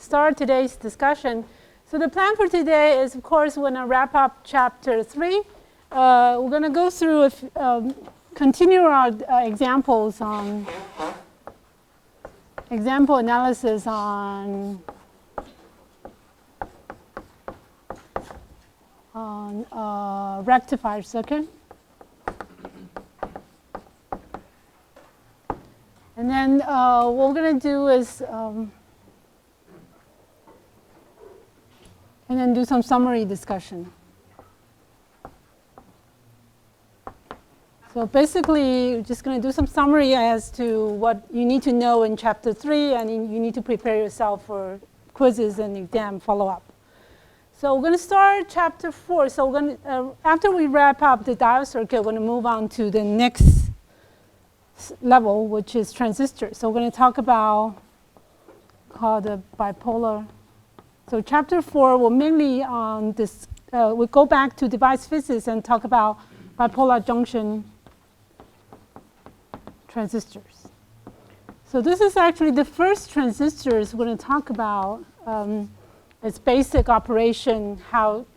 start today's discussion. So the plan for today is, of course, we're going to wrap up chapter 3. We're going to go through, continue our examples on example analysis on rectifier circuit. And then what we're going to do is and then do some summary discussion. So basically, we're just going to do some summary as to what you need to know in chapter 3, and you need to prepare yourself for quizzes and exam follow-up. So we're going to start chapter 4. So we're going to, after we wrap up the diode circuit, we're going to move on to the next level, which is transistors. So we're going to talk about called the bipolar. So chapter 4 will mainly on this. We'll go back to device physics and talk about bipolar junction transistors. So this is actually the first transistors we're going to talk about. Its basic operation,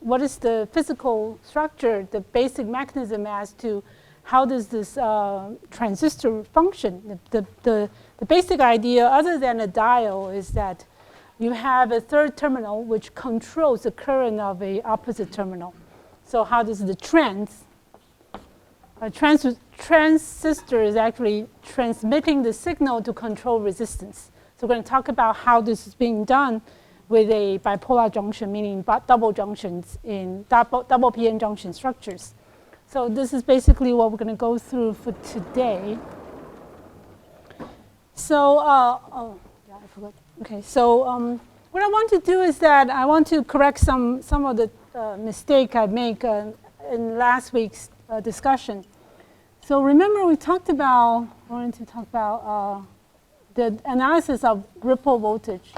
what is the physical structure, the basic mechanism as to how does this transistor function. The basic idea, other than a diode, is that you have a third terminal which controls the current of a opposite terminal. So how does the transistor is actually transmitting the signal to control resistance. So we're going to talk about how this is being done with a bipolar junction, meaning double junctions in double PN junction structures. So this is basically what we're going to go through for today. So, oh, yeah, I forgot. Okay, so what I want to do is that I want to correct some of the mistake I made in last week's discussion. So remember we talked about, I wanted to talk about the analysis of ripple voltage.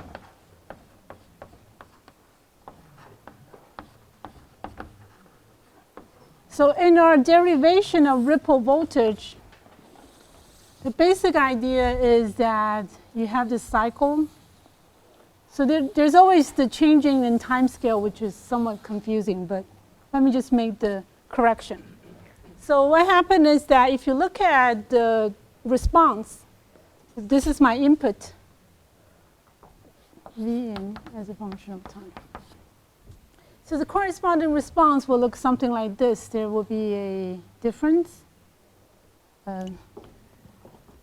So in our derivation of ripple voltage, the basic idea is that you have this cycle. So there's always the changing in time scale, which is somewhat confusing, but let me just make the correction. So what happened is that if you look at the response, this is my input, Vn as a function of time. So the corresponding response will look something like this. There will be a difference. Let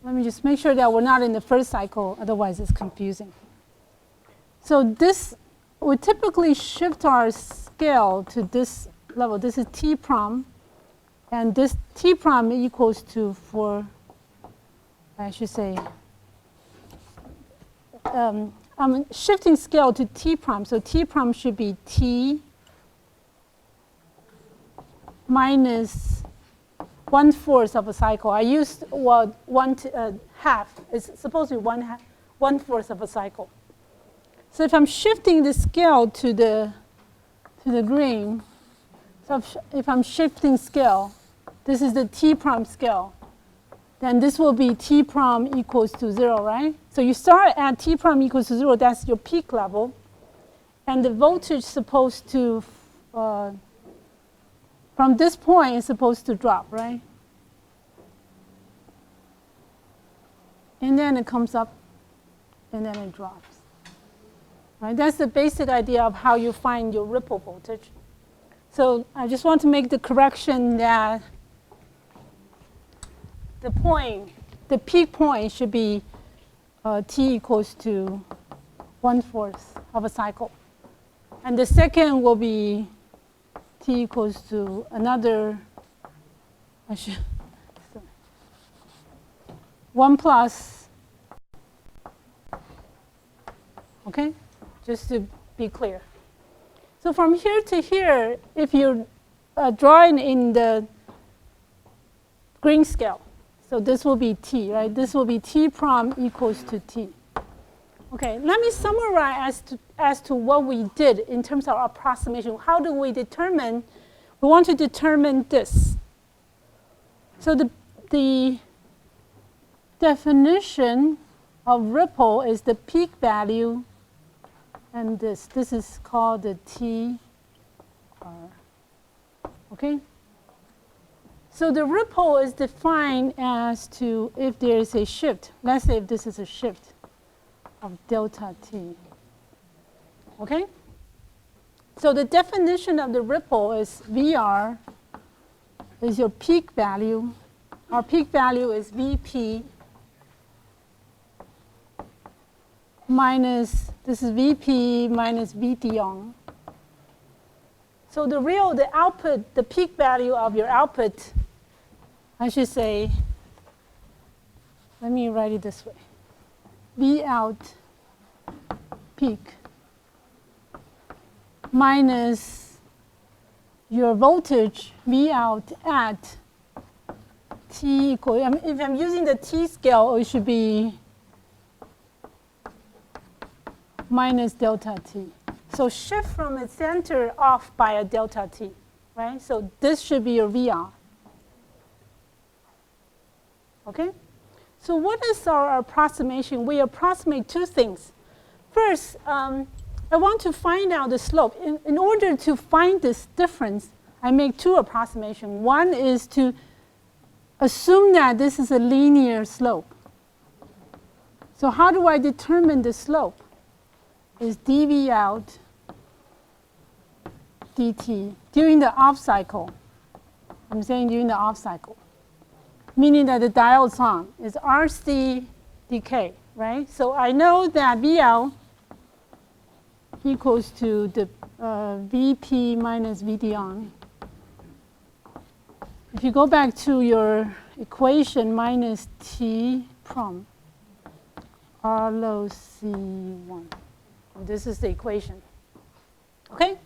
me just make sure that we're not in the first cycle, otherwise it's confusing. So this, we typically shift our scale to this level. This is T prom, and this T prom equals to, I should say, I'm shifting scale to T prom. So T prom should be T minus 1/4 of a cycle. I used half. It's supposed to be 1/4 of a cycle. So if I'm shifting the scale to the green, so if I'm shifting scale, this is the T prom scale, then this will be T prom equals to 0, right? So you start at T prom equals to 0, that's your peak level. And the voltage is supposed to, from this point, is supposed to drop, right? And then it comes up, and then it drops. Right? That's the basic idea of how you find your ripple voltage. So I just want to make the correction that the peak point should be T equals to 1/4 of a cycle. And the second will be T equals to another, 1 plus, okay? Just to be clear. So from here to here, if you're drawing in the green scale, so this will be T, right? This will be T prom equals to T. Okay, let me summarize as to what we did in terms of approximation. How do we determine? We want to determine this. So the definition of ripple is the peak value and this. This is called the TR. Okay? So the ripple is defined as to if there is a shift. Let's say if this is a shift of delta T. Okay? So the definition of the ripple is VR is your peak value. Our peak value is VP minus, this is VP minus VD. So the output, the peak value of your output, I should say, let me write it this way. V out peak minus your voltage V out at T equal, if I'm using the T scale, it should be minus delta T. So shift from its center off by a delta T, right? So this should be your VR. Okay? So what is our approximation? We approximate two things. First, I want to find out the slope. In order to find this difference, I make two approximations. One is to assume that this is a linear slope. So how do I determine the slope? Is dV out dt during the off cycle. I'm saying during the off cycle, meaning that the diode's on is RC decay, right? So I know that VL equals to the VP minus VD on. If you go back to your equation minus T prom R low C1. This is the equation. Okay?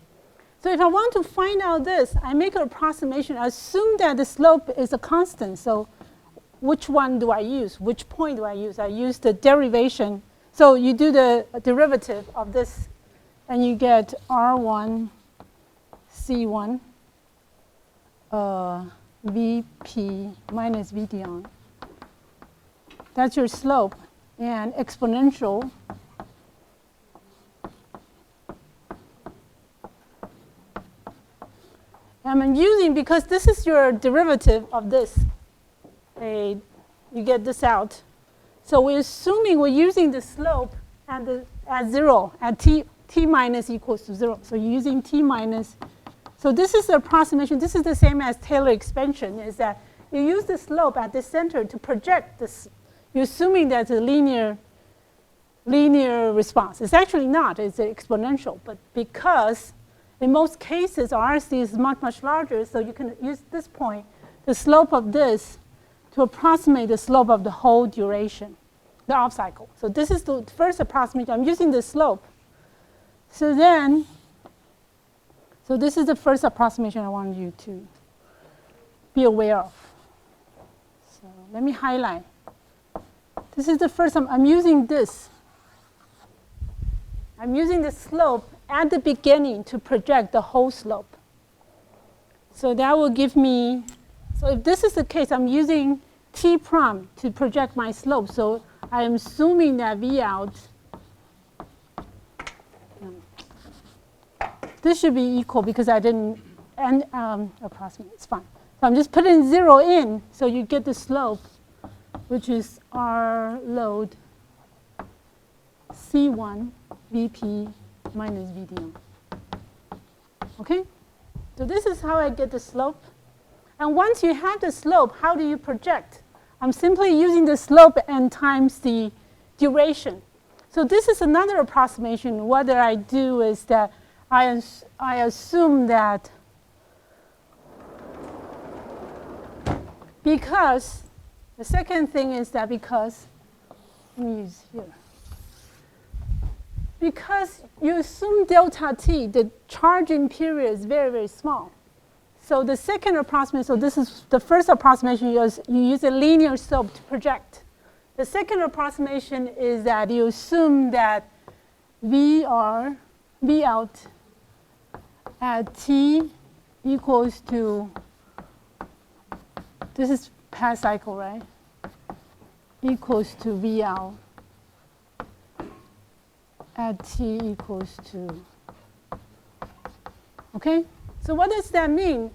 So if I want to find out this, I make an approximation. I assume that the slope is a constant. So which one do I use? Which point do I use? I use the derivation. So you do the derivative of this, and you get R1 C1 VP minus VD on. That's your slope. And exponential I'm using, because this is your derivative of this. You get this out. So we're assuming we're using the slope at 0, at t minus equals to 0. So you're using t minus. So this is the approximation. This is the same as Taylor expansion, is that you use the slope at the center to project this. You're assuming that's a linear response. It's actually not. It's exponential. But because in most cases, RC is much, much larger, so you can use this point, the slope of this, to approximate the slope of the whole duration, the off cycle. So this is the first approximation. I'm using the slope. So this is the first approximation I want you to be aware of. So let me highlight. This is the first time I'm using this. I'm using the slope at the beginning to project the whole slope. So that will give me, so if this is the case, I'm using T prom to project my slope. So I'm assuming that V out, this should be equal because I didn't approximate, it's fine. So I'm just putting 0 in, so you get the slope, which is R load C1 VP minus VD. Okay? So this is how I get the slope. And once you have the slope, how do you project? I'm simply using the slope and times the duration. So this is another approximation. What I do is that I assume that because, the second thing is that because, let me use here. Because you assume delta T, the charging period is very, very small. So the second approximation, so this is the first approximation, you use a linear slope to project. The second approximation is that you assume that V out at T equals to, this is past cycle, right? Equals to V out at t equals 2. Okay? So what does that mean?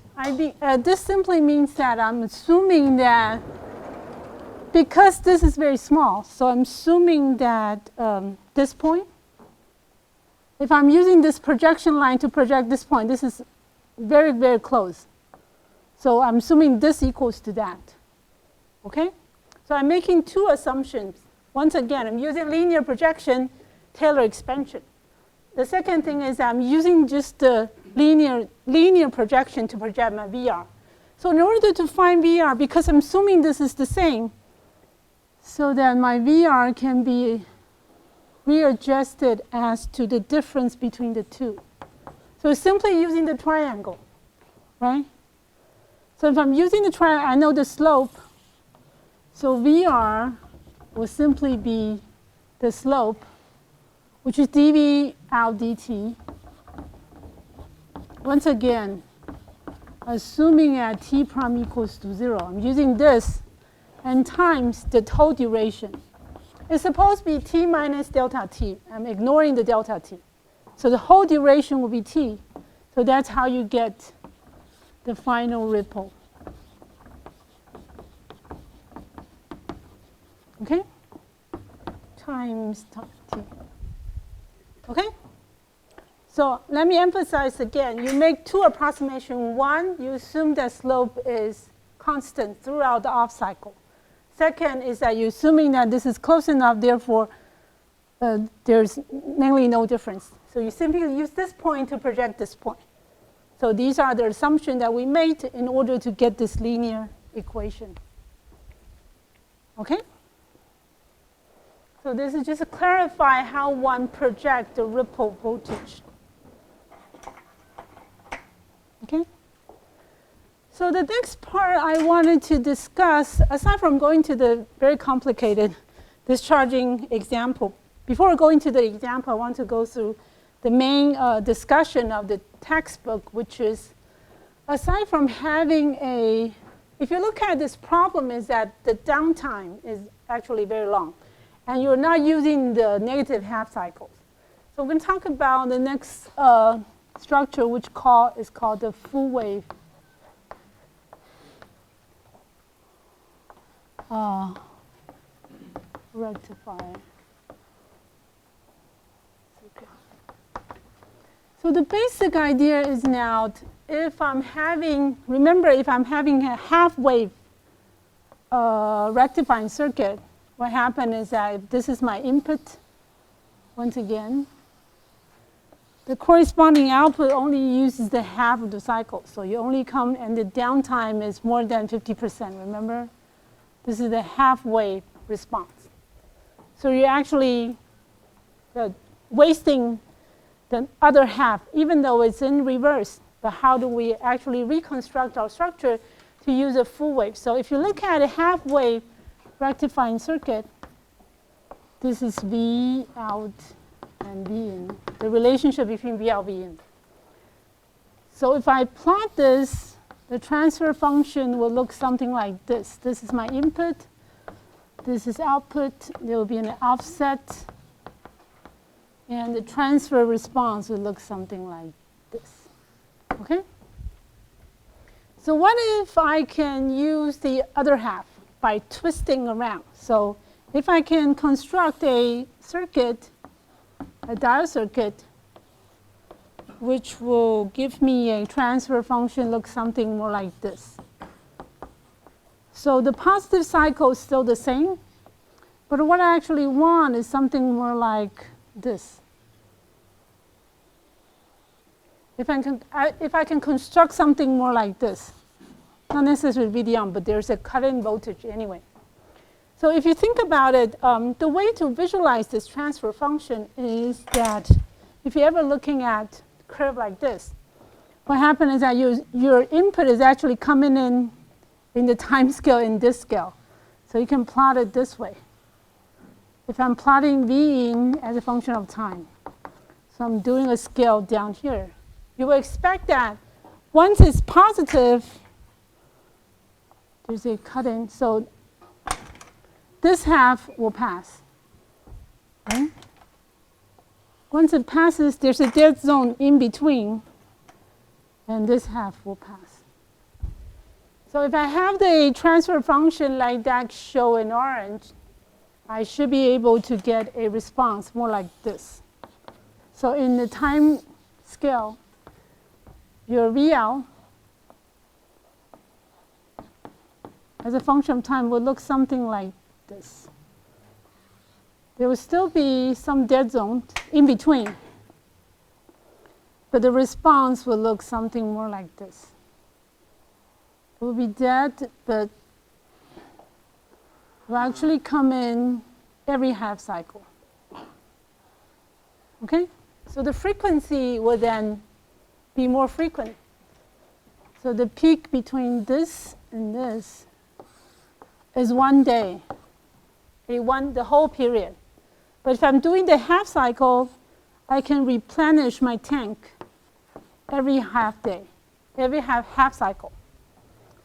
This simply means that I'm assuming that because this is very small, so I'm assuming that this point, if I'm using this projection line to project this point, this is very, very close. So I'm assuming this equals to that. Okay? So I'm making two assumptions. Once again, I'm using linear projection, Taylor expansion. The second thing is I'm using just the linear projection to project my VR. So in order to find VR, because I'm assuming this is the same, so that my VR can be readjusted as to the difference between the two. So simply using the triangle, right? So if I'm using the triangle, I know the slope. So VR will simply be the slope, which is dV out dt. Once again, assuming at t prime equals to 0, I'm using this and times the whole duration. It's supposed to be t minus delta t. I'm ignoring the delta t. So the whole duration will be t. So that's how you get the final ripple. Okay? Times t. Okay? So let me emphasize again. You make two approximations. One, you assume that slope is constant throughout the off cycle. Second is that you're assuming that this is close enough, therefore there's mainly no difference. So you simply use this point to project this point. So these are the assumptions that we made in order to get this linear equation. Okay? So this is just to clarify how one projects the ripple voltage. Okay? So the next part I wanted to discuss, aside from going to the very complicated discharging example, before going to the example, I want to go through the main discussion of the textbook, which is, aside from having if you look at this problem, is that the downtime is actually very long, and you're not using the negative half cycles. So we're going to talk about the next structure, which is called the full wave rectifier. Okay. So the basic idea is now, if I'm having a half wave rectifying circuit, what happens is that if this is my input, once again, the corresponding output only uses the half of the cycle. So you only come, and the downtime is more than 50%, remember? This is the half wave response. So you're actually wasting the other half, even though it's in reverse. But how do we actually reconstruct our structure to use a full wave? So if you look at a half wave rectifying circuit, this is V out and V in, the relationship between V out, V in. So if I plot this, the transfer function will look something like this. This is my input. This is output. There will be an offset. And the transfer response will look something like this. Okay? So what if I can use the other half by twisting around? So if I can construct a circuit, a diode circuit, which will give me a transfer function look something more like this. So the positive cycle is still the same, but what I actually want is something more like this. If I can construct something more like this, not necessarily VDM, but there's a current voltage anyway. So if you think about it, the way to visualize this transfer function is that if you're ever looking at a curve like this, what happens is that your input is actually coming in the time scale in this scale. So you can plot it this way. If I'm plotting V in as a function of time, so I'm doing a scale down here, you will expect that once it's positive, there's a cut-in. So this half will pass. Okay? Once it passes, there's a dead zone in between, and this half will pass. So if I have the transfer function like that shown in orange, I should be able to get a response more like this. So in the time scale, your VL as a function of time will look something like this. There will still be some dead zone in between, but the response will look something more like this. It will be dead, but will actually come in every half cycle. Okay? So the frequency will then be more frequent. So the peak between this and this is 1 day, the whole period. But if I'm doing the half cycle, I can replenish my tank every half day, every half cycle.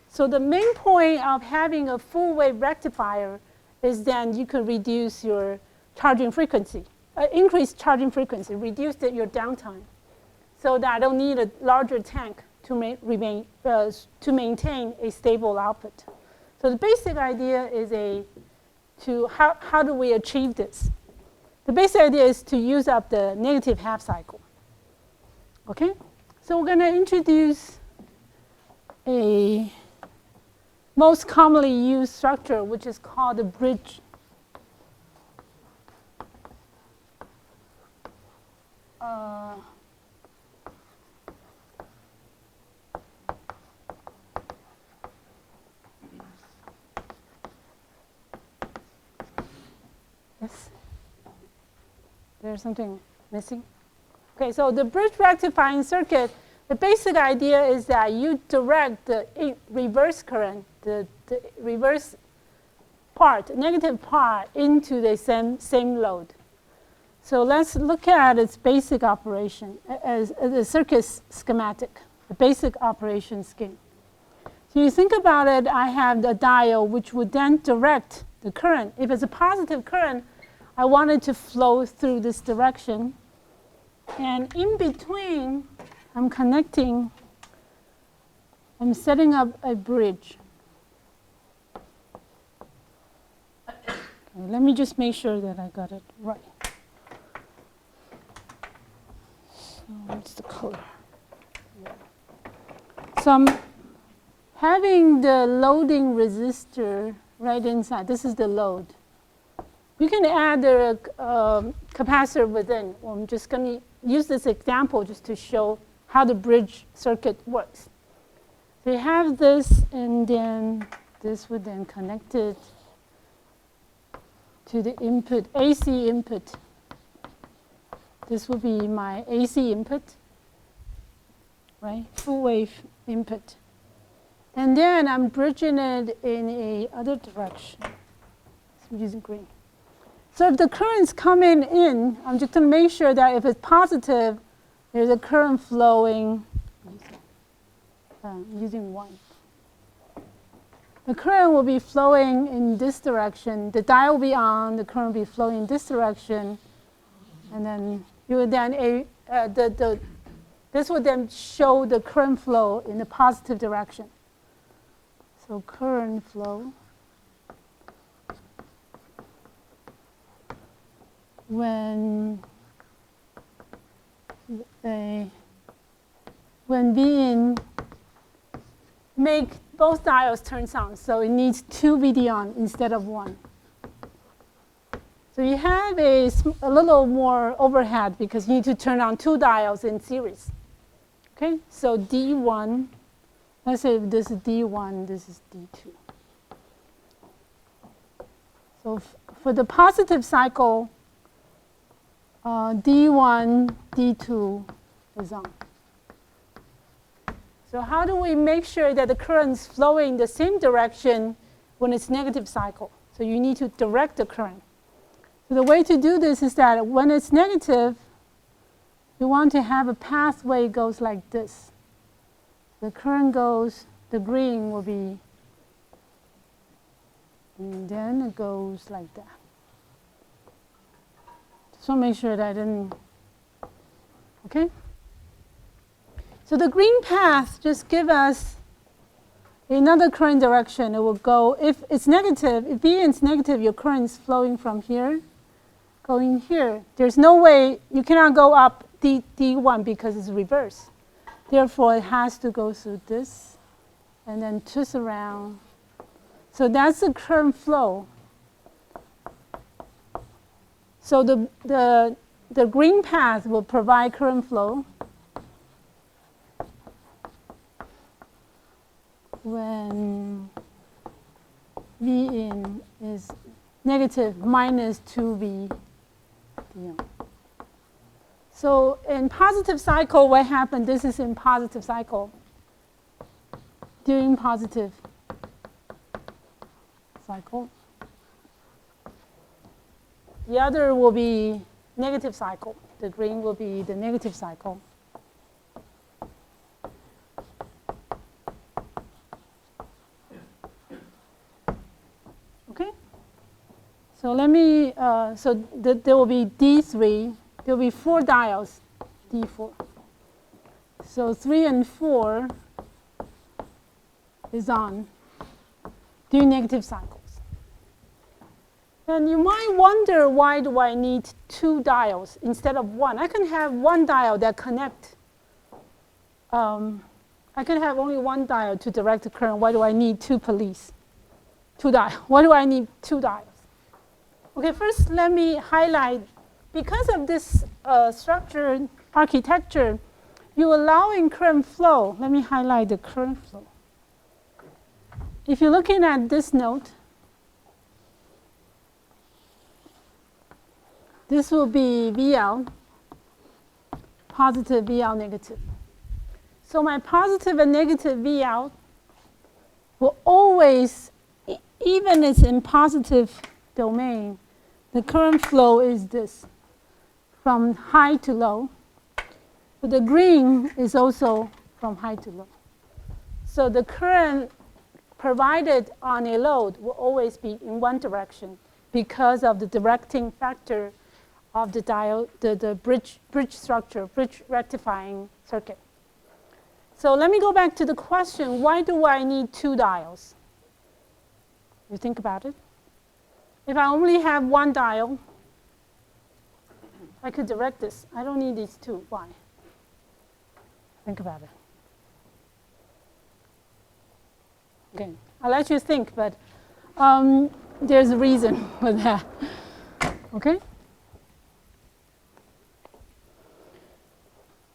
So the main point of having a full wave rectifier is then you can reduce your charging frequency, increase charging frequency, reduce your downtime, so that I don't need a larger tank to maintain a stable output. So the basic idea is how do we achieve this? The basic idea is to use up the negative half cycle. Okay? So we're going to introduce a most commonly used structure, which is called the bridge. Yes? There's something missing? Okay, so the bridge rectifying circuit, the basic idea is that you direct the reverse current, the reverse part, negative part, into the same load. So let's look at its basic operation as a circuit schematic, the basic operation scheme. So you think about it, I have the diode which would then direct the current. If it's a positive current, I want it to flow through this direction. And in between, I'm setting up a bridge. Okay, let me just make sure that I got it right. So what's the color? Yeah. So I'm having the loading resistor right inside. This is the load. You can add the capacitor within. I'm just going to use this example just to show how the bridge circuit works. So you have this, and then this would then connect it to the input, AC input. This will be my AC input, right? Full wave input. And then I'm bridging it in a other direction. So I'm using green. So if the current's coming in, I'm just going to make sure that if it's positive, there's a current flowing, using 1. The current will be flowing in this direction. The diode will be on, the current will be flowing in this direction. And then you would then, this would then show the current flow in the positive direction. So current flow. When being make both diodes turn on, so it needs 2 VD on instead of 1. So you have a little more overhead because you need to turn on 2 diodes in series. Okay, so D1, let's say this is D1, this is D2. So for the positive cycle, D1, D2 is on. So how do we make sure that the current's flowing the same direction when it's negative cycle? So you need to direct the current. So the way to do this is that when it's negative, you want to have a pathway goes like this. The current goes, the green will be, and then it goes like that. Just want to make sure that I didn't Okay? So the green path just gives us another current direction. It will go, if it's negative, if V is negative, your current is flowing from here, going here. There's no way, you cannot go up D1 because it's reverse. Therefore, it has to go through this and then twist around. So that's the current flow. So the green path will provide current flow when V in is negative minus 2V dm. So in positive cycle, what happened? This is in positive cycle. During positive cycle. The other will be negative cycle. The green will be the negative cycle. Okay? So let me, there will be D3. There will be 4 diodes, D4. So 3 and 4 is on during negative cycles. And you might wonder, why do I need 2 diodes instead of 1? I can have 1 diode that connect. I can have only 1 diode to direct the current. Why do I need 2 police? 2 diodes. Why do I need 2 diodes? Okay, first let me highlight, because of this structured architecture, you're allowing current flow. Let me highlight the current flow. If you're looking at this node, this will be VL, positive VL negative. So my positive and negative VL will always, even it's in positive domain, the current flow is this, from high to low. But the green is also from high to low. So the current provided on a load will always be in one direction because of the directing factor of the diode, the bridge structure, bridge rectifying circuit. So let me go back to the question, why do I need 2 diodes? You think about it. If I only have 1 diode, I could direct this. I don't need these 2. Why? Think about it. Okay, I'll let you think, but there's a reason for that. Okay?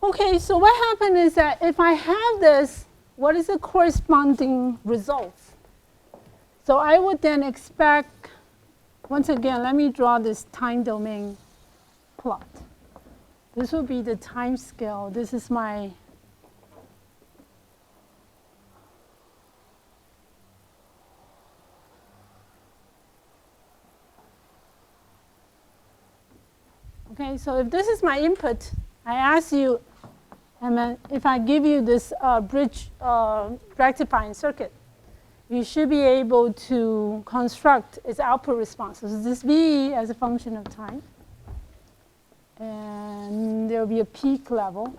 Okay, so what happened is that if I have this, what is the corresponding results? So I would then expect, once again, let me draw this time domain plot. This will be the time scale. This is my okay, so if this is my input, I ask you, if I give you this bridge rectifying circuit, you should be able to construct its output response. So this V as a function of time. And there will be a peak level.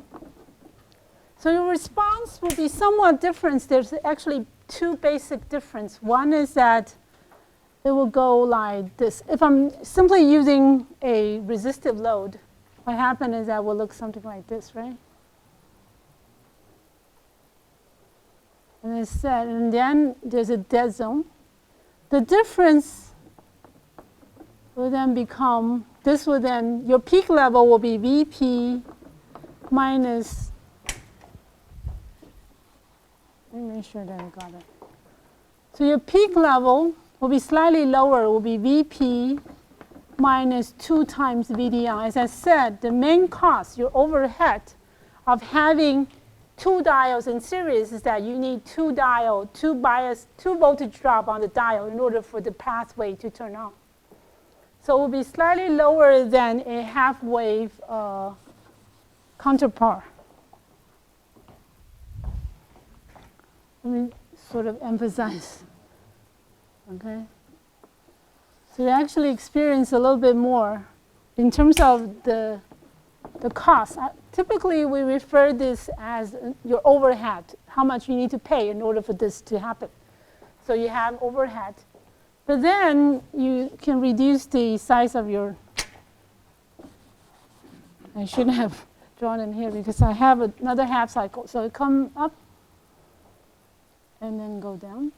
So your response will be somewhat different. There's actually 2 basic differences. One is that it will go like this. If I'm simply using a resistive load, what happens is that it will look something like this, right? And it's set, and then there's a dead zone. The difference will then become, this will then, your peak level will be VP minus, let me make sure that I got it. So your peak level will be slightly lower, will be VP minus 2 times VDI. As I said, the main cost, your overhead of having 2 diodes in series is that you need 2 diode, 2 bias, 2 voltage drop on the diode in order for the pathway to turn on. So it will be slightly lower than a half wave counterpart. Let me sort of emphasize. Okay. So they actually experience a little bit more in terms of the the cost. Typically, we refer this as your overhead, how much you need to pay in order for this to happen. So you have overhead. But then you can reduce the size of your, I should have drawn in here because I have another half cycle. So it come up and then go down.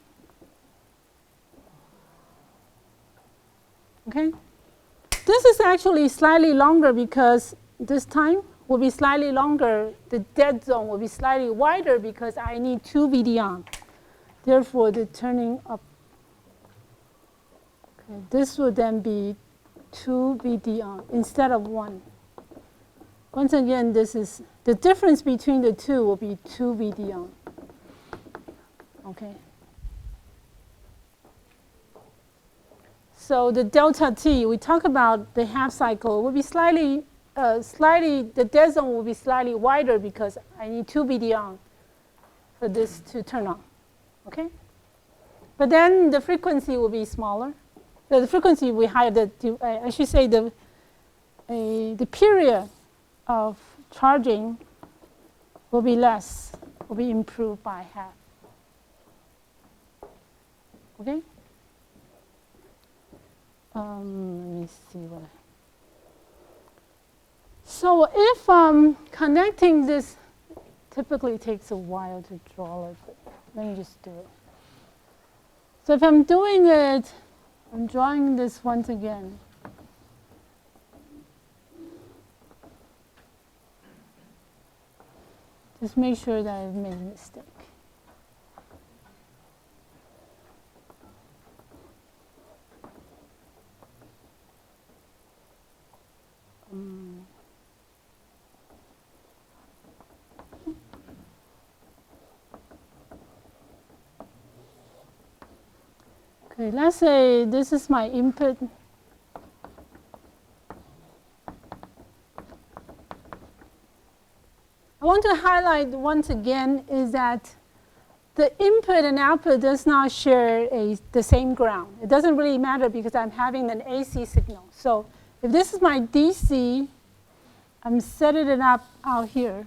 Okay? This is actually slightly longer because this time will be slightly longer. The dead zone will be slightly wider because I need 2 VD-on. Therefore, the turning up. Okay, this will then be 2 VD-on instead of 1. Once again, this is the difference between the two will be 2 VD-on. Okay. So the delta T, we talk about the half cycle, will be slightly, the dead zone will be slightly wider because I need 2 VD-on for this to turn on. Okay? But then the frequency will be smaller. The frequency will be higher. I should say the period of charging will be less, will be improved by half. Okay? Let me see what so if connecting this typically takes a while to draw it, but let me just do it. So if I'm doing it, I'm drawing this once again. Just make sure that I've made a mistake. Okay, let's say this is my input. I want to highlight once again is that the input and output does not share the same ground. It doesn't really matter because I'm having an AC signal. So if this is my DC, I'm setting it up out here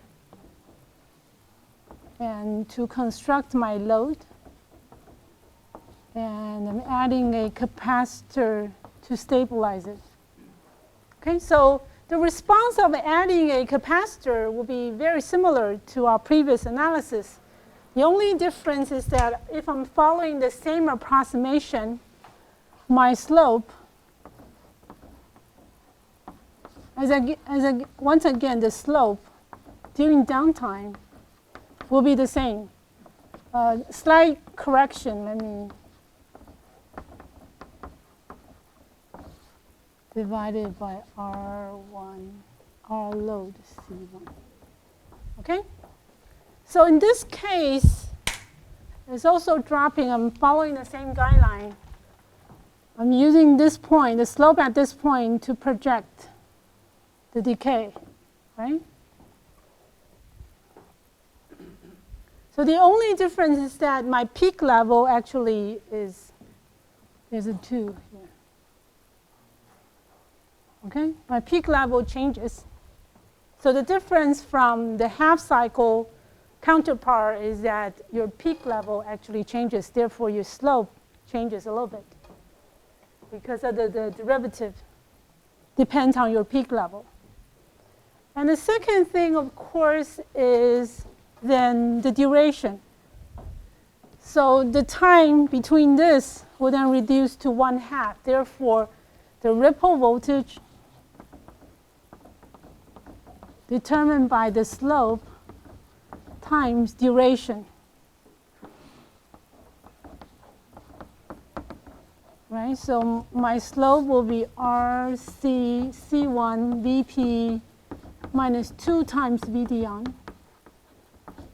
and to construct my load. And I'm adding a capacitor to stabilize it. Okay, so the response of adding a capacitor will be very similar to our previous analysis. The only difference is that if I'm following the same approximation, my slope, once again, the slope during downtime will be the same. Slight correction, let me divided by R1, R load C1. Okay? So in this case, it's also dropping. I'm following the same guideline. I'm using this point, the slope at this point, to project the decay, right? So the only difference is that my peak level actually is, there's a 2 here. Okay, my peak level changes. So the difference from the half cycle counterpart is that your peak level actually changes. Therefore, your slope changes a little bit because of the derivative depends on your peak level. And the second thing, of course, is then the duration. So the time between this will then reduce to 1/2. Therefore, the ripple voltage determined by the slope times duration. Right? So my slope will be RC C1 VP minus 2 times VD-on.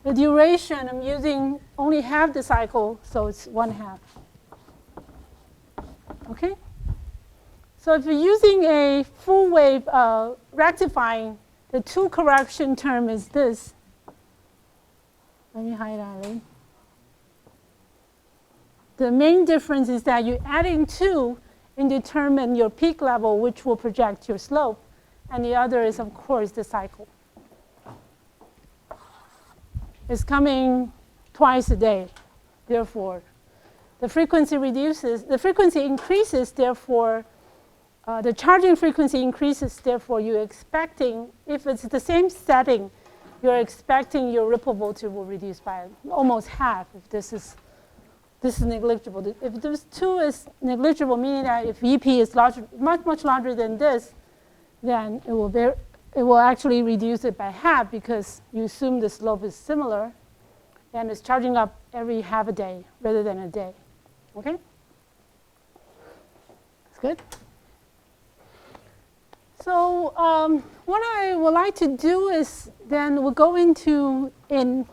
The duration, I'm using only half the cycle, so it's 1/2. Okay? So if you're using a full wave rectifying, the 2 correction term is this. Let me highlight it. The main difference is that you're adding 2 and determine your peak level, which will project your slope. and the other is, of course, the cycle. It's coming twice a day, therefore. The frequency increases, therefore, the charging frequency increases, therefore, you're expecting, if it's the same setting, you're expecting your ripple voltage will reduce by almost half if this is negligible. If this 2 is negligible, meaning that if VP is larger, much larger than this, then it will actually reduce it by half because you assume the slope is similar and it's charging up every half a day rather than a day. Okay? That's good. So what I would like to do is then we'll go into in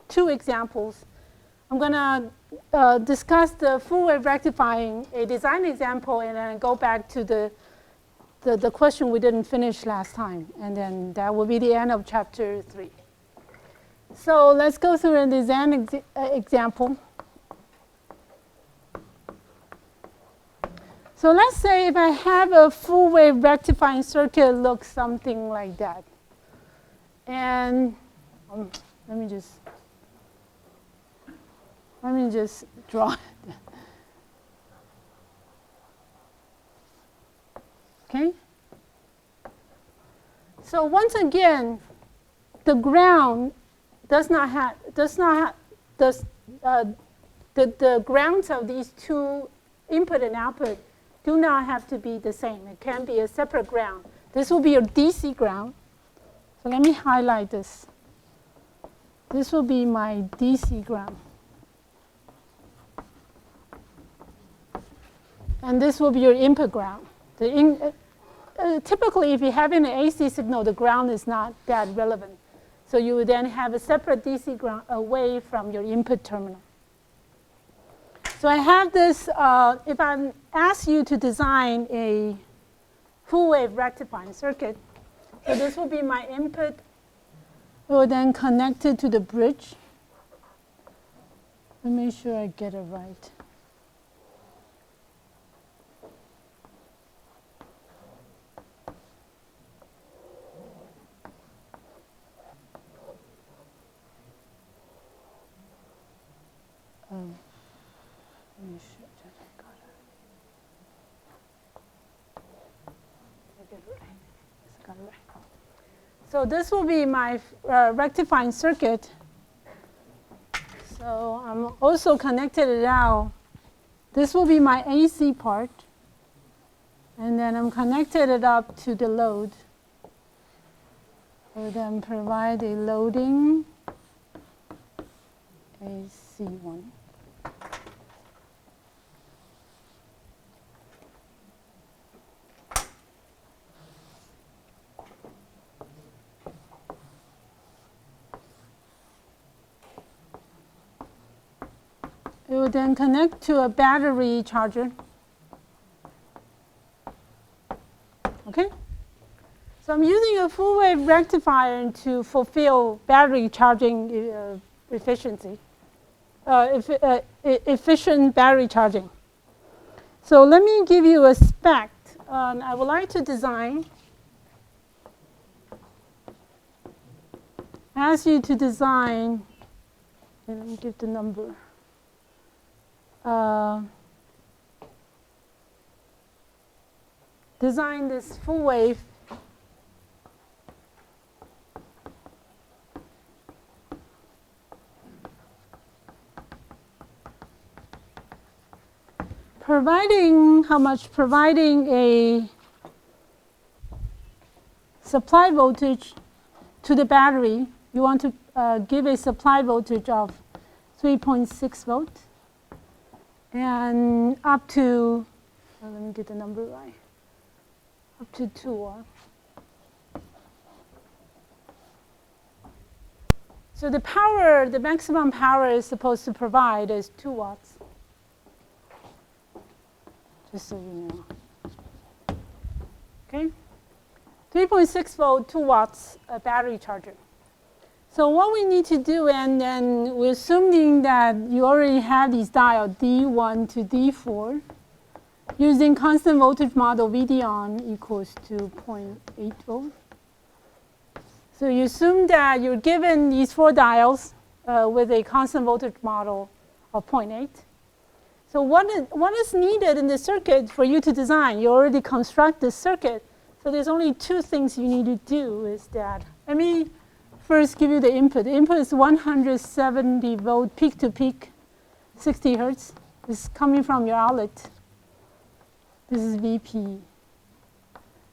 2 examples. I'm going to discuss the full wave rectifying, a design example, and then go back to the question we didn't finish last time. And then that will be the end of chapter 3. So let's go through a design example. So let's say if I have a full wave rectifying circuit looks something like that. And let me just draw it. Okay? So once again, the ground the grounds of these 2 input and output do not have to be the same. It can be a separate ground. This will be your DC ground. So let me highlight this. This will be my DC ground. And this will be your input ground. Typically, if you have an AC signal, the ground is not that relevant. So you would then have a separate DC ground away from your input terminal. So I have this, if I ask you to design a full wave rectifying circuit, so this will be my input. It will then connect it to the bridge. Let me make sure I get it right. Let me show that I got it. I got it right. So this will be my rectifying circuit. So I'm also connected it out. This will be my AC part. And then I'm connected it up to the load. I will then provide a loading AC1. It will then connect to a battery charger. Okay? So I'm using a full wave rectifier to fulfill battery charging efficiency, efficient battery charging. So let me give you a spec. I would like to design, ask you to design, let me give the number. Design this full wave providing a supply voltage to the battery. You want to give a supply voltage of 3.6 volts. And up to, let me get the number right, up to 2 watts. So the power, the maximum power is supposed to provide is 2 watts. Just so you know. Okay? 3.6 volt, 2 watts battery charger. So what we need to do, and then we're assuming that you already have these diodes D1 to D4. using constant voltage model, VD on equals to 0.8 volt. So you assume that you're given these 4 diodes with a constant voltage model of 0.8. So what is needed in the circuit for you to design? You already construct this circuit. So there's only 2 things you need to do is that. Let me first give you the input. The input is 170 volt peak to peak, 60 hertz. It's coming from your outlet. This is VP.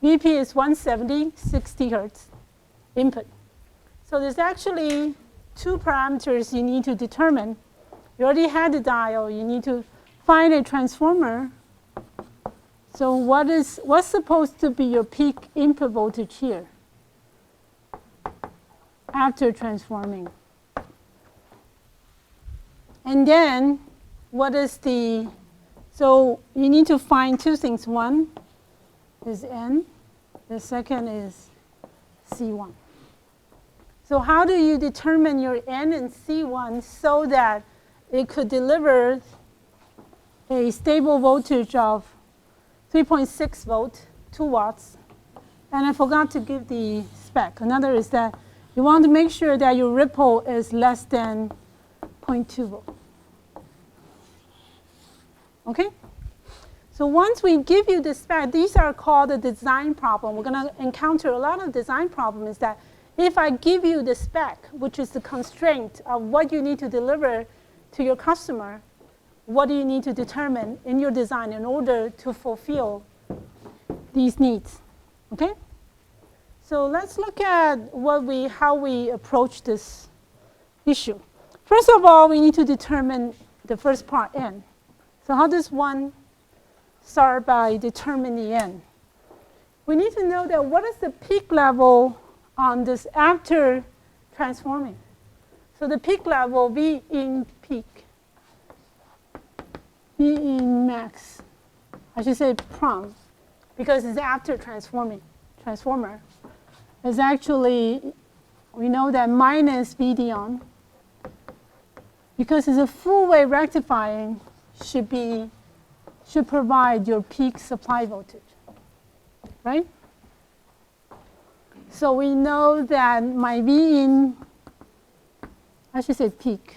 VP is 170, 60 hertz input. So there's actually 2 parameters you need to determine. You already had the diode. You need to find a transformer. So what's supposed to be your peak input voltage here after transforming? And then what is the, so you need to find 2 things. One is N. The second is C1. So how do you determine your N and C1 so that it could deliver a stable voltage of 3.6 volt, 2 watts. And I forgot to give the spec. Another is that you want to make sure that your ripple is less than 0.2 volt. Okay? So once we give you the spec, these are called the design problem. We're going to encounter a lot of design problems that if I give you the spec, which is the constraint of what you need to deliver to your customer, what do you need to determine in your design in order to fulfill these needs? Okay? So let's look at how we approach this issue. First of all, we need to determine the first part, N. So how does one start by determining N? We need to know that what is the peak level on this after transforming. So the peak level, V in peak, V in max, I should say prom, because it's after transformer, is actually, we know that minus VD on, because it's a full wave rectifying should provide your peak supply voltage, right? So we know that my V in, I should say peak,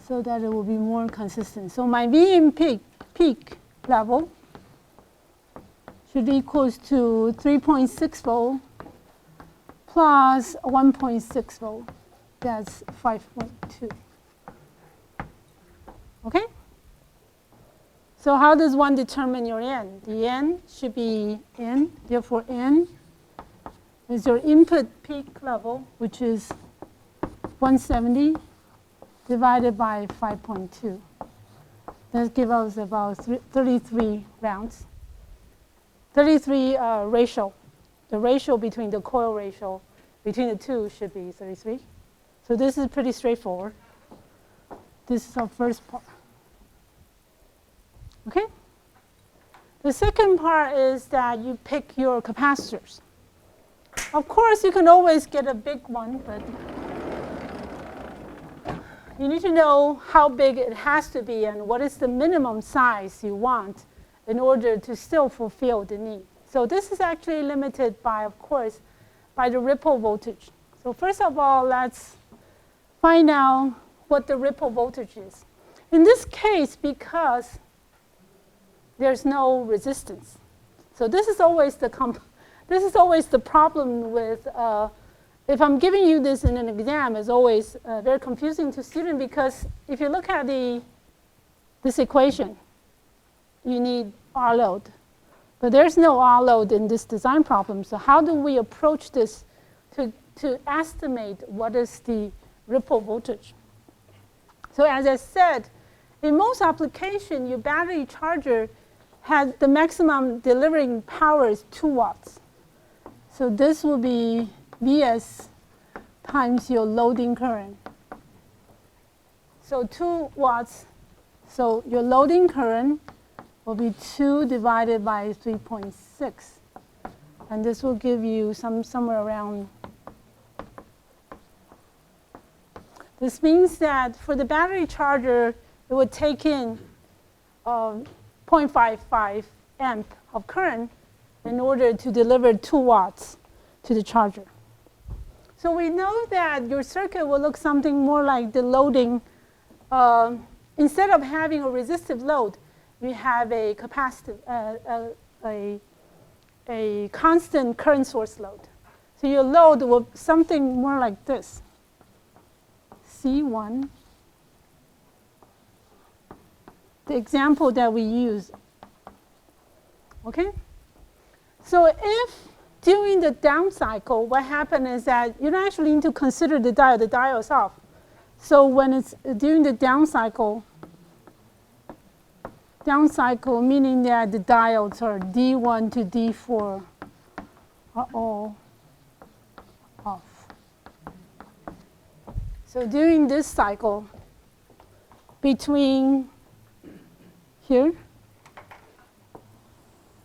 so that it will be more consistent. So my V in peak level should equals to 3.6 volt plus 1.6 volt. That's 5.2. Okay? So how does one determine your N? The N should be N. Therefore, N is your input peak level, which is 170 divided by 5.2. That gives us about 33 rounds. 33 ratio. The ratio between the coil ratio between the two should be 33. So this is pretty straightforward. This is our first part. Okay? The second part is that you pick your capacitors. Of course, you can always get a big one, but you need to know how big it has to be and what is the minimum size you want in order to still fulfill the need. So this is actually limited by, of course, by the ripple voltage. So first of all, let's find out what the ripple voltage is. In this case, because there's no resistance. So this is always the problem with, if I'm giving you this in an exam, it's always very confusing to students because if you look at this equation, you need R load. But there's no R load in this design problem. So how do we approach this to estimate what is the ripple voltage? So as I said, in most applications, your battery charger has the maximum delivering power is 2 watts. So this will be Vs times your loading current. So 2 watts. So your loading current will be 2 divided by 3.6. And this will give you somewhere around, This means that for the battery charger, it would take in 0.55 amp of current in order to deliver 2 watts to the charger. So we know that your circuit will look something more like the loading. Instead of having a resistive load, you have a capacitive, a constant current source load. So your load will something more like this. C1, the example that we use. Okay? So if during the down cycle, what happened is that you don't actually need to consider the diode is off. So when it's during the down cycle meaning that the diodes are D1 to D4 are all off. So during this cycle, between here,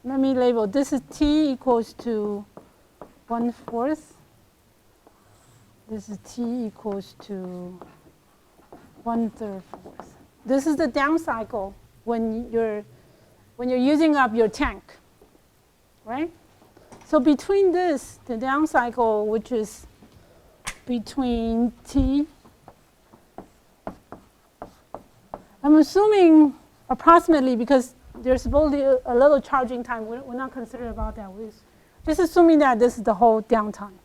let me label, this is T equals to 1/4. This is T equals to 1/3. This is the down cycle when you're using up your tank, right? So between this, the down cycle, which is between T, I'm assuming approximately because there's supposedly a little charging time. We're not considering about that. We're just assuming that this is the whole downtime,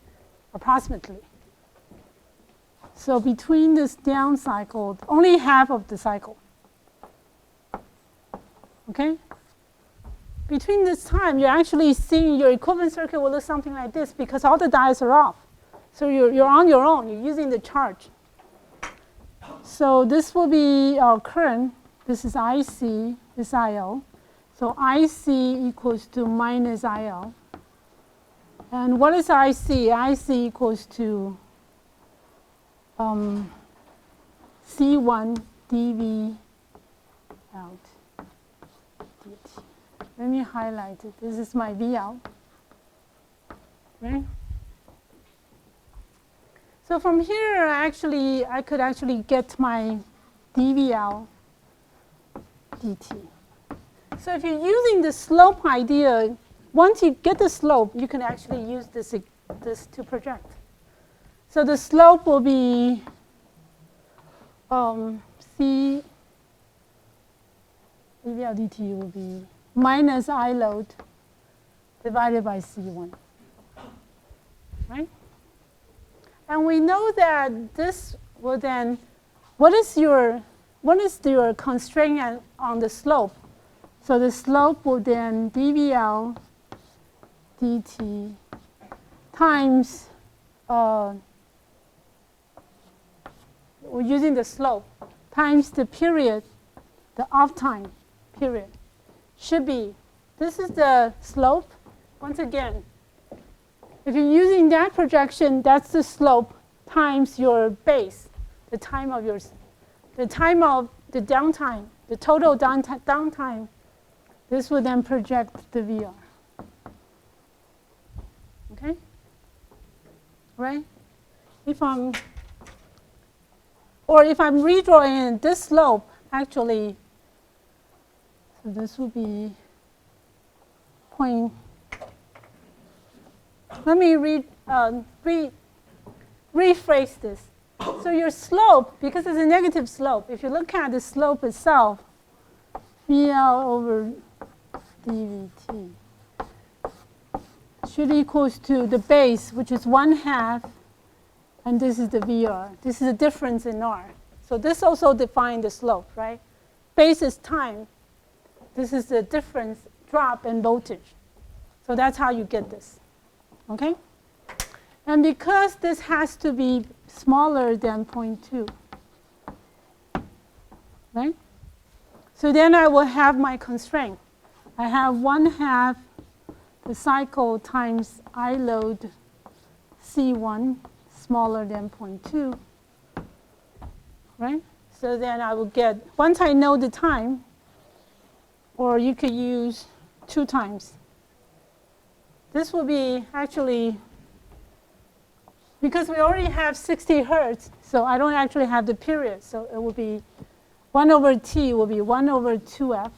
approximately. So between this down cycle, only half of the cycle. Okay? Between this time, you're actually seeing your equivalent circuit will look something like this because all the diodes are off. So you're on your own. You're using the charge. So this will be our current. This is IC, this is IL. So IC equals to minus IL. And what is IC? IC equals to C1 dV out dt. Let me highlight it. This is my V out. Right? So from here, I could actually get my dV out dt. So if you're using the slope idea, once you get the slope, you can actually use this to project. So the slope will be C dV out dt will be minus I load divided by C1, right? And we know that this will then, what is your constraint on the slope? So the slope will then dVL dt times, we're using the slope, times the period, the off time period, should be, this is the slope. Once again, if you're using that projection, that's the slope times your base, the time of the downtime, the total downtime. This will then project the VR. Okay? Right? If I'm redrawing this slope, actually, so this will be point. Let me rephrase this. So your slope, because it's a negative slope, if you look at the slope itself, VL over dVt should equals to the base, which is 1/2, and this is the VR. This is the difference in R. So this also defines the slope, right? Base is time. This is the difference, drop in voltage. So that's how you get this. Okay? And because this has to be smaller than 0.2, right? So then I will have my constraint. I have 1/2 the cycle times I load C1 smaller than 0.2, right? So then I will get, once I know the time, or you could use 2 times. This will be actually, because we already have 60 hertz, so I don't actually have the period. So it will be 1 over T will be 1 over 2F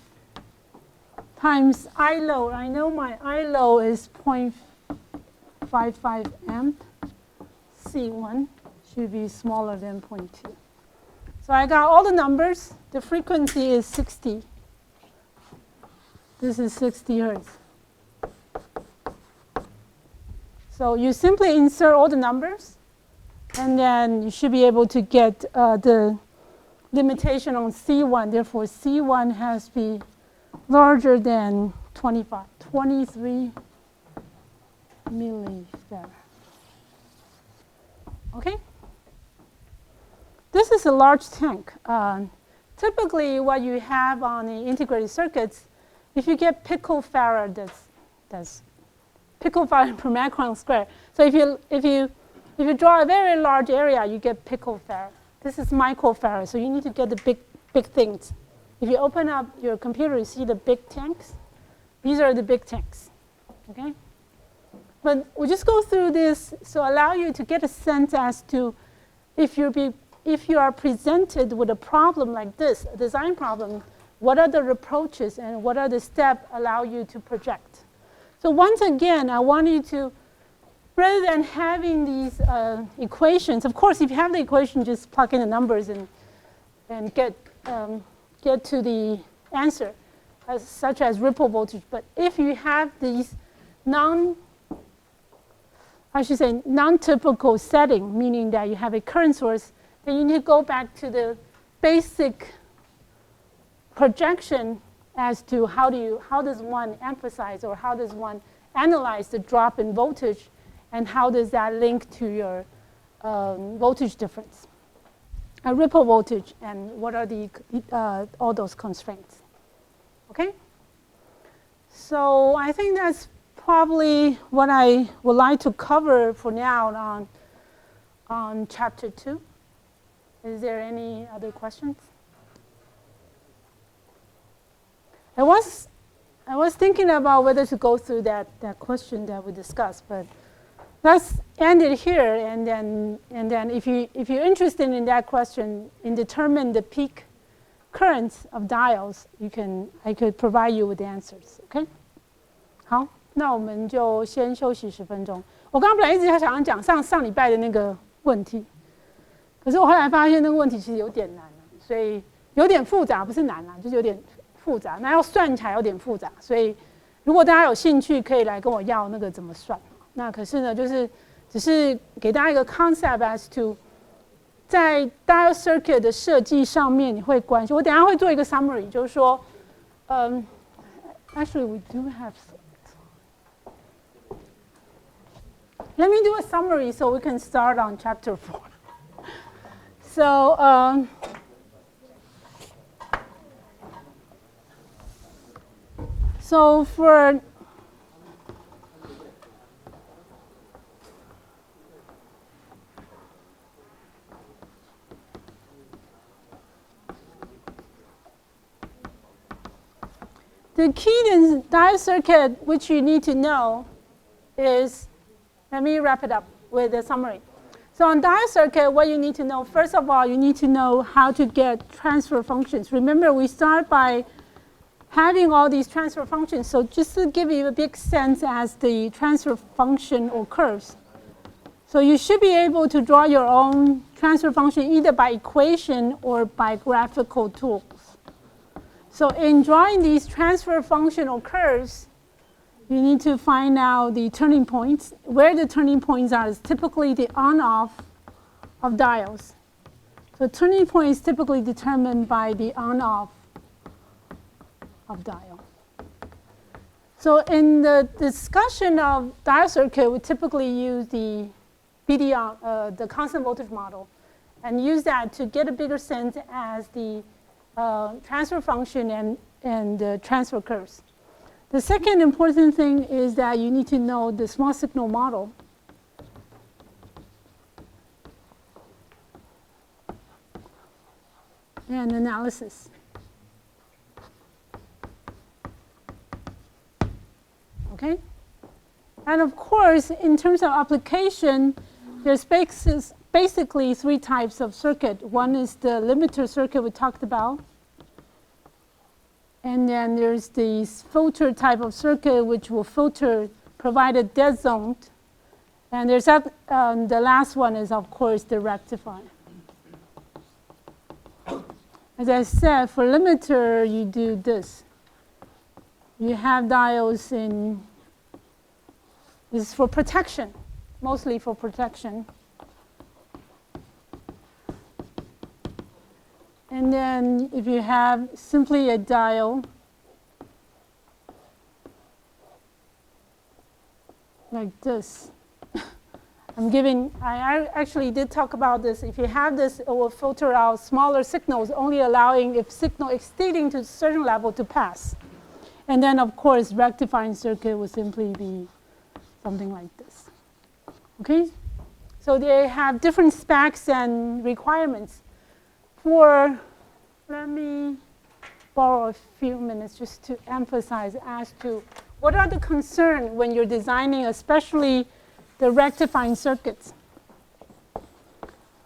times I low. I know my I low is 0.55 amp. C1 should be smaller than 0.2. So I got all the numbers. The frequency is 60. This is 60 hertz. So you simply insert all the numbers, and then you should be able to get the limitation on C1. Therefore, C1 has to be larger than 23 millifarad. Okay? This is a large tank. Typically, what you have on the integrated circuits, if you get picofarad, that's picofarad per micron square. So if you draw a very large area, you get picofarad. This is microfarad, so you need to get the big things. If you open up your computer, you see the big tanks. These are the big tanks. Okay? But we'll just go through this to allow you to get a sense as to if you are presented with a problem like this, a design problem, what are the approaches and what are the steps allow you to project. So once again, I want you to, rather than having these equations, of course, if you have the equation, just plug in the numbers and get to the answer, such as ripple voltage. But if you have these non-typical setting, meaning that you have a current source, then you need to go back to the basic projection as to how does one emphasize or how does one analyze the drop in voltage, and how does that link to your voltage difference, a ripple voltage, and what are the all those constraints. Okay? So I think that's probably what I would like to cover for now on chapter 2. Is there any other questions? I was thinking about whether to go through that question that we discussed, but let's end it here, and then if you're interested in that question and determine the peak currents of diodes, I could provide you with the answers. Okay? 好，那我们就先休息10分钟。我刚刚本来一直想要讲上礼拜的那个问题，可是我后来发现那个问题其实有点难，所以有点复杂，不是难啦，就是有点复杂，那要算起来有点复杂，所以如果大家有兴趣，可以来跟我要那个怎么算。那可是呢，就是只是给大家一个 concept as to 在 diode circuit 的设计上面你会关心。我等一下会做一个 summary， 就是说，actually we do have. Let me do a summary so we can start on chapter 4. So for the key in diode circuit which you need to know is, let me wrap it up with a summary. So on diode circuit, what you need to know, first of all, you need to know how to get transfer functions. Remember, we start by having all these transfer functions. So just to give you a big sense as the transfer function occurs. So you should be able to draw your own transfer function either by equation or by graphical tools. So in drawing these transfer functional curves, you need to find out the turning points. Where the turning points are is typically the on-off of diodes. So turning point is typically determined by the on-off of diode. So in the discussion of diode circuit, we typically use the BDR, the constant voltage model, and use that to get a bigger sense as the transfer function and the transfer curves. The second important thing is that you need to know the small signal model. And analysis. Okay? And of course, in terms of application, there's basically three types of circuit. One is the limiter circuit we talked about. And then there's the filter type of circuit, which will filter, provide a dead zone. And there's the last one is, of course, the rectifier. As I said, for limiter, you do this. You have diodes in, this is for protection, mostly for protection. And then if you have simply a diode, like this. I actually did talk about this. If you have this, it will filter out smaller signals, only allowing if signal exceeding to a certain level to pass. And then, of course, rectifying circuit will simply be something like this. Okay? So they have different specs and requirements. Let me borrow a few minutes just to emphasize as to what are the concerns when you're designing, especially the rectifying circuits.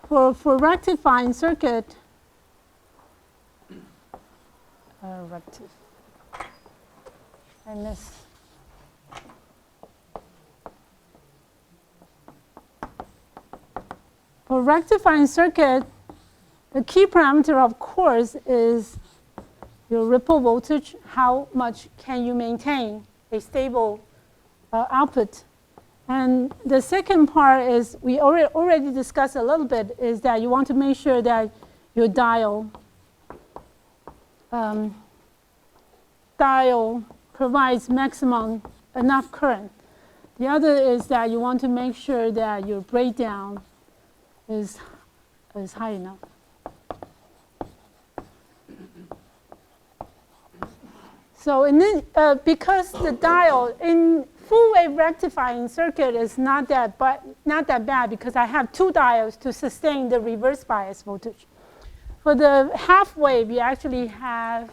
For rectifying circuit, For rectifying circuit, the key parameter, of course, is your ripple voltage. How much can you maintain a stable output? And the second part is, we already discussed a little bit, is that you want to make sure that your diode provides maximum enough current. The other is that you want to make sure that your breakdown is high enough. So because the diode in full wave rectifying circuit is not that bad because I have two diodes to sustain the reverse bias voltage. For the half wave, you actually have,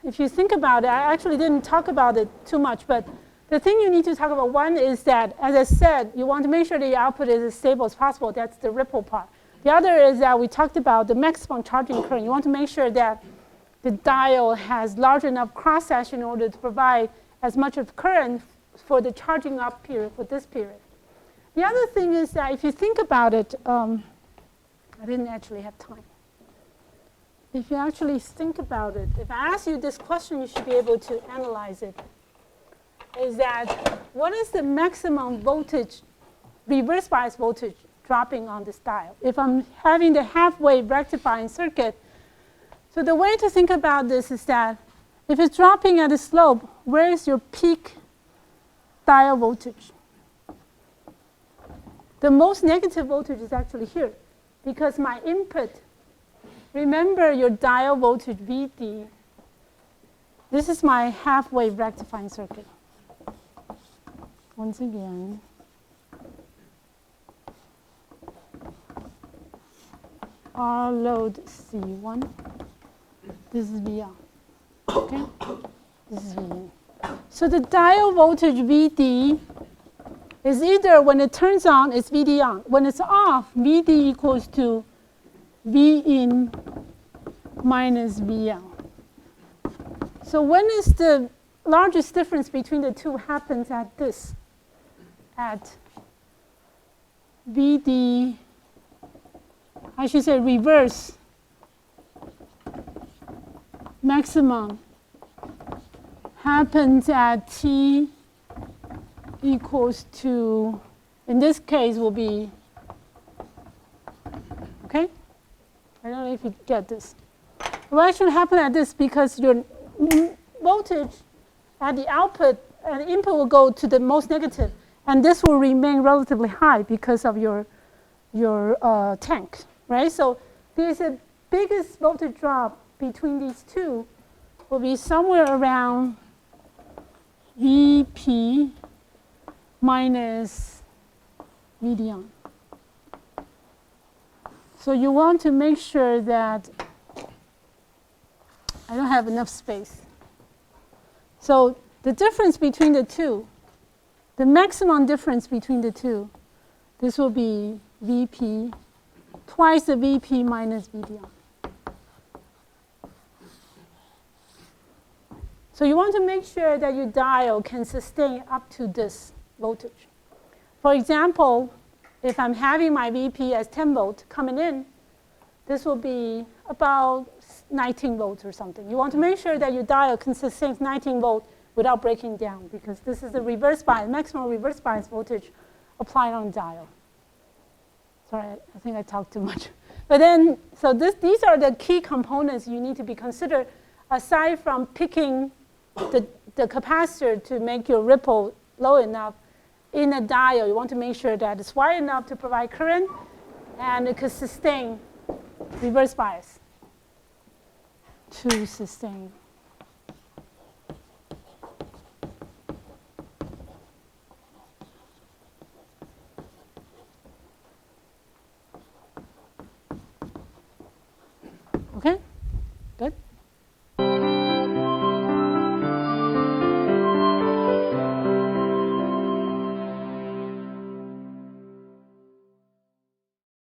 if you think about it, I actually didn't talk about it too much, but the thing you need to talk about, one is that, as I said, you want to make sure the output is as stable as possible. That's the ripple part. The other is that we talked about the maximum charging current. You want to make sure that the diode has large enough cross-section in order to provide as much of current for the charging up period for this period. The other thing is that if you think about it, I didn't actually have time. If you actually think about it, if I ask you this question, you should be able to analyze it. Is that what is the maximum voltage, reverse bias voltage dropping on this diode? If I'm having the half-wave rectifying circuit, so the way to think about this is that if it's dropping at a slope, where is your peak diode voltage? The most negative voltage is actually here because my input, remember your diode voltage VD, this is my half-wave rectifying circuit. Once again, R load C1. This is VR. Okay? This is VD. So the diode voltage VD is either when it turns on, it's VD on. When it's off, VD equals to V in minus V out. So when is the largest difference between the two happens at this, at VD, I should say reverse maximum happens at T equals to, in this case, will be, okay? I don't know if you get this. It will actually happen at this because your voltage at the output and input will go to the most negative, and this will remain relatively high because of your tank, right? So there's a biggest voltage drop between these two will be somewhere around VP minus VD on. So you want to make sure that I don't have enough space. So the difference between the two, the maximum difference between the two This will be VP, twice the VP minus VDR. So you want to make sure that your diode can sustain up to this voltage. For example, if I'm having my VP as 10 volt coming in, this will be about 19 volts or something. You want to make sure that your diode can sustain 19 volt without breaking down, because this is the reverse bias, maximum reverse bias voltage applied on the diode. Sorry, I think I talked too much. But then, so these are the key components you need to be considered, aside from picking the capacitor to make your ripple low enough. In a diode, you want to make sure that it's wide enough to provide current and it could sustain reverse bias to sustain